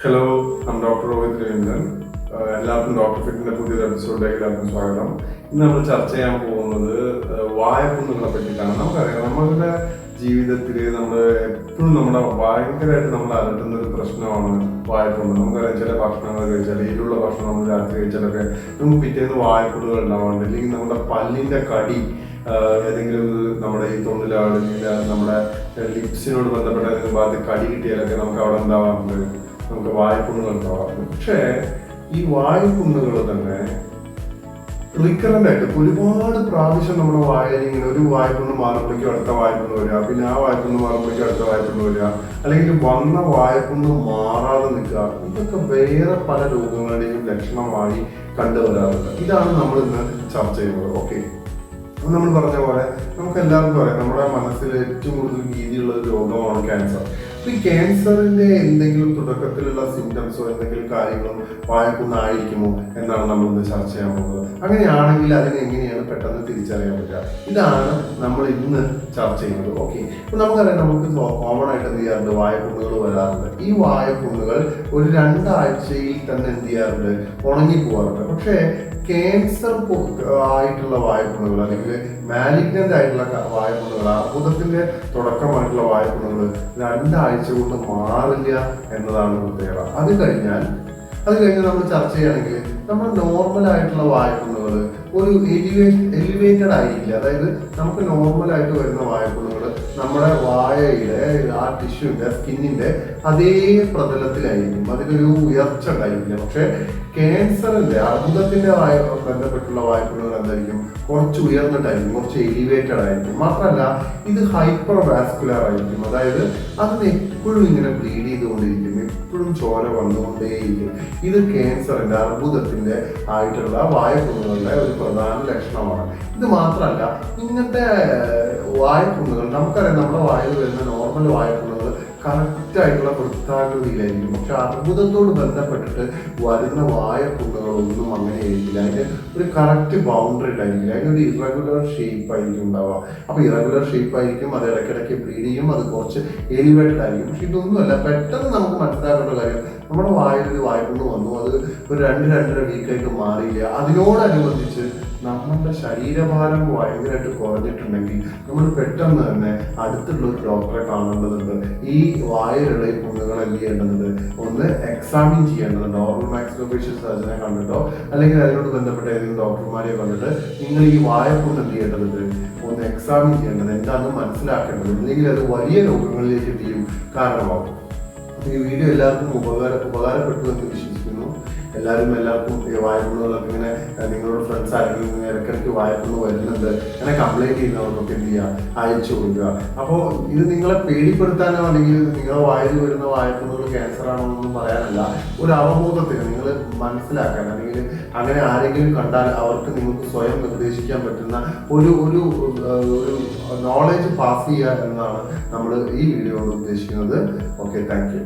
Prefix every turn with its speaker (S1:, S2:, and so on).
S1: Hello, ഞാൻ doctor Rohit Raveendran. എല്ലാവർക്കും doctor ഫിറ്റിന്റെ പുതിയൊരു എപ്പിസോഡിലേക്ക് എല്ലാവർക്കും സ്വാഗതം. ഇന്ന് നമ്മൾ ചർച്ച ചെയ്യാൻ പോകുന്നത് വായ്പുണ്ണുകളെ പറ്റിയിട്ടാണ്. നമുക്കറിയാം, നമ്മുടെ ജീവിതത്തിൽ നമ്മൾ എപ്പോഴും ഭയങ്കരമായിട്ട് നമ്മൾ അലട്ടുന്ന ഒരു പ്രശ്നമാണ് വായ്പുണ്ണ്. നമുക്കറിയാം, ചില ഭക്ഷണങ്ങൾ കഴിച്ചാൽ, എരിവുള്ള ഭക്ഷണം നമ്മൾ രാത്രി കഴിച്ചാലൊക്കെ നമുക്ക് പിറ്റേന്ന് വായ്പുണ്ണുകൾ ഉണ്ടാവാറുണ്ട്. അല്ലെങ്കിൽ നമ്മുടെ പല്ലിന്റെ കടി ഏതെങ്കിലും നമ്മുടെ ഈ തൊണ്ടിലാണ്, അല്ലെങ്കിൽ നമ്മുടെ ലിപ്സിനോട് ബന്ധപ്പെട്ട ഏതെങ്കിലും ഭാഗത്ത് കടി കിട്ടിയാലൊക്കെ നമുക്ക് അവിടെ ഉണ്ടാവാറുണ്ട്, നമുക്ക് വായ്പുണ്ണുകൾ ഉണ്ടാവാറുണ്ട്. പക്ഷേ ഈ വായ്പുണ്ണുകൾ തന്നെ റിക്കറന്റ് ആയിട്ട് ഒരുപാട് പ്രാവശ്യം നമ്മുടെ വായന ഇങ്ങനെ ഒരു വായ്പുണ്ണ് മാറുമ്പോഴേക്കും അടുത്ത വായ്പുണ്ണ് വരിക, പിന്നെ ആ വായ്പുണ്ണ് മാറുമ്പോഴേക്കും അടുത്ത വായ്പുണ്ണ് വരിക, അല്ലെങ്കിൽ വന്ന വായ്പുണ്ണ് മാറാതെ നിൽക്കുക, ഇതൊക്കെ വേറെ പല രോഗങ്ങളുടെയും ലക്ഷണമായി കണ്ടുവരാറുണ്ട്. ഇതാണ് നമ്മൾ ഇന്ന് ചർച്ച ചെയ്യുന്നത്. ഓക്കെ, നമ്മൾ പറഞ്ഞ പോലെ നമുക്ക് എല്ലാവർക്കും അറിയാം, നമ്മുടെ മനസ്സിൽ ഏറ്റവും കൂടുതൽ ഭീതിയുള്ള ഒരു രോഗമാണ് ക്യാൻസർ. ഈ ക്യാൻസറിന്റെ എന്തെങ്കിലും തുടക്കത്തിലുള്ള സിംറ്റംസോ എന്തെങ്കിലും കാര്യങ്ങളും വായ്പുണ്ണായിരിക്കുമോ എന്നാണ് നമ്മളിന്ന് ചർച്ച ചെയ്യാൻ പോകുന്നത്. അങ്ങനെയാണെങ്കിൽ അതിനെ എങ്ങനെയാണ് പെട്ടെന്ന് തിരിച്ചറിയാൻ പറ്റുക, ഇതാണ് നമ്മൾ ഇന്ന് ചർച്ച ചെയ്യുന്നത്. ഓക്കെ, ഇപ്പൊ നമുക്കറിയാം, നമുക്ക് കോമൺ ആയിട്ട് എന്ത് ചെയ്യാറുണ്ട്, വായ്പുണ്ണുകൾ വരാറുണ്ട്. ഈ വായ്പുണ്ണുകൾ ഒരു 2 ആഴ്ചയിൽ തന്നെ എന്ത് ചെയ്യാറുണ്ട്, ഉണങ്ങി പോകാറുണ്ട്. പക്ഷേ ക്യാൻസർ ആയിട്ടുള്ള വായ്പുണ്ണുകൾ, അല്ലെങ്കിൽ മാലിഗ്നന്റ് ആയിട്ടുള്ള വായ്പുണ്ണുകൾ, അർബുദത്തിന്റെ തുടക്കമായിട്ടുള്ള വായ്പുണ്ണുകൾ 2 ആഴ്ച കൊണ്ട് മാറില്ല എന്നതാണ് പ്രത്യേകത. അത് കഴിഞ്ഞ് നമ്മൾ ചർച്ച ചെയ്യുകയാണെങ്കിൽ നമ്മുടെ നോർമൽ ആയിട്ടുള്ള വായ്പുണ്ണുകൾ ഒരു എലിവേറ്റഡ് ആയിരിക്കില്ല. അതായത് നമുക്ക് നോർമലായിട്ട് വരുന്ന വായ്പുണ്ണുകൾ നമ്മുടെ വായയുടെ ആ ടിഷ്യൂന്റെ സ്കിന്നിന്റെ അതേ പ്രതലത്തിലായിരിക്കും, അതിനൊരു ഉയർച്ച ഉണ്ടായിരിക്കില്ല. പക്ഷെ ക്യാൻസറിന്റെ അർബുദത്തിന്റെ ബന്ധപ്പെട്ടുള്ള വായ്പുണ്ണുകൾ എന്തായിരിക്കും, കുറച്ച് ഉയർന്നിട്ടായിരിക്കും, കുറച്ച് എലിവേറ്റഡ് ആയിരിക്കും. മാത്രമല്ല ഇത് ഹൈപ്പർ വാസ്കുലർ ആയിരിക്കും. അതായത് അതിന് എപ്പോഴും ഇങ്ങനെ ബ്ലീഡ് ചെയ്തുകൊണ്ടിരിക്കും, എപ്പോഴും ചോര വന്നുകൊണ്ടേയിരിക്കും. ഇത് ക്യാൻസറിന്റെ അർബുദത്തിന്റെ ആയിട്ടുള്ള വായ്പുണ്ണുകളുടെ ഒരു പ്രധാന ലക്ഷണമാണ്. ഇത് മാത്രമല്ല, ഇങ്ങനത്തെ വായ്പുണ്ണുകൾ നമുക്കറിയാം, നമ്മുടെ വായിൽ വരുന്ന നോർമൽ വായ്പുണ്ണുകൾ കറക്റ്റ് ആയിട്ടുള്ള വൃത്താകൃതിയിലായിരിക്കും. പക്ഷെ അർബുദത്തോട് ബന്ധപ്പെട്ടിട്ട് വരുന്ന വായ്പുണ്ണുകളൊന്നും അങ്ങനെ ആയിരിക്കില്ല. അതിന് ഒരു കറക്റ്റ് ബൗണ്ടറിയിലായിരിക്കില്ല, അതിനൊരു ഇറഗുലർ ഷേപ്പ് ആയിരിക്കും ഉണ്ടാവുക. അപ്പൊ ഇറഗുലർ ഷേപ്പ് ആയിരിക്കും, അത് ഇടയ്ക്കിടയ്ക്ക് ബ്ലീഡ് ചെയ്യും, അത് കുറച്ച് എലിവേറ്റഡ് ആയിരിക്കും. പക്ഷെ ഇതൊന്നുമല്ല, പെട്ടെന്ന് നമുക്ക് മനസ്സിലാക്കേണ്ട കാര്യം, നമ്മുടെ വായിലൊരു വായ്പുണ്ണ് വന്നു, അത് ഒരു 2-2.5 വീക്കായിട്ട് മാറിയില്ല. അതിനോടനുബന്ധിച്ച് നമ്മളുടെ ശരീരഭാരം ഭയങ്കരമായിട്ട് കുറഞ്ഞിട്ടുണ്ടെങ്കിൽ നമ്മൾ പെട്ടെന്ന് തന്നെ അടുത്തുള്ള ഒരു ഡോക്ടറെ കാണേണ്ടതുണ്ട്. ഈ വായിലുള്ള ഈ പുണ്ണുകൾ എന്ത് ചെയ്യേണ്ടതുണ്ട്, ഒന്ന് എക്സാമിൻ ചെയ്യേണ്ടതുണ്ട്. ഓറൽ മാക്സിലോഫേഷ്യൽ സർജനെ കണ്ടിട്ടോ അല്ലെങ്കിൽ അതിനോട് ബന്ധപ്പെട്ട ഏതെങ്കിലും ഡോക്ടർമാരെ കണ്ടിട്ട് നിങ്ങൾ ഈ വായ്പുണ്ണ് എന്ത് ചെയ്യേണ്ടതുണ്ട്, ഒന്ന് എക്സാമിൻ ചെയ്യേണ്ടത്, എന്താണെന്ന് മനസ്സിലാക്കേണ്ടത്. ഇല്ലെങ്കിൽ അത് വലിയ രോഗങ്ങളിലേക്ക് എന്ത് ചെയ്യും, കാരണമാകും. ഈ വീഡിയോ എല്ലാവർക്കും ഉപകാരപ്പെട്ടു എന്ന് വിശ്വസിക്കുന്നു. എല്ലാവർക്കും ഈ വായ്പുണ്ണുകളൊക്കെ ഇങ്ങനെ നിങ്ങളുടെ ഫ്രണ്ട്സ് ആരെങ്കിലും ഇടയ്ക്കിടയ്ക്ക് വായ്പുണ്ണ് വരുന്നുണ്ട്, അങ്ങനെ കംപ്ലൈൻറ്റ് ചെയ്യുന്നവർക്കൊക്കെ എന്ത് ചെയ്യുക, അയച്ചു കൊടുക്കുക. അപ്പോൾ ഇത് നിങ്ങളെ പേടിപ്പെടുത്താനോ അല്ലെങ്കിൽ നിങ്ങളുടെ വായിൽ വരുന്ന വായ്പുണ്ണുകൾ ക്യാൻസർ ആണോ എന്നൊന്നും പറയാനല്ല, ഒരു അവബോധത്തിന് നിങ്ങൾ മനസ്സിലാക്കാൻ, അല്ലെങ്കിൽ അങ്ങനെ ആരെങ്കിലും കണ്ടാൽ അവർക്ക് നിങ്ങൾക്ക് സ്വയം നിർദ്ദേശിക്കാൻ പറ്റുന്ന ഒരു നോളേജ് പാസ് ചെയ്യുക എന്നതാണ് നമ്മൾ ഈ വീഡിയോ കൊണ്ട് ഉദ്ദേശിക്കുന്നത്. Okay, thank you.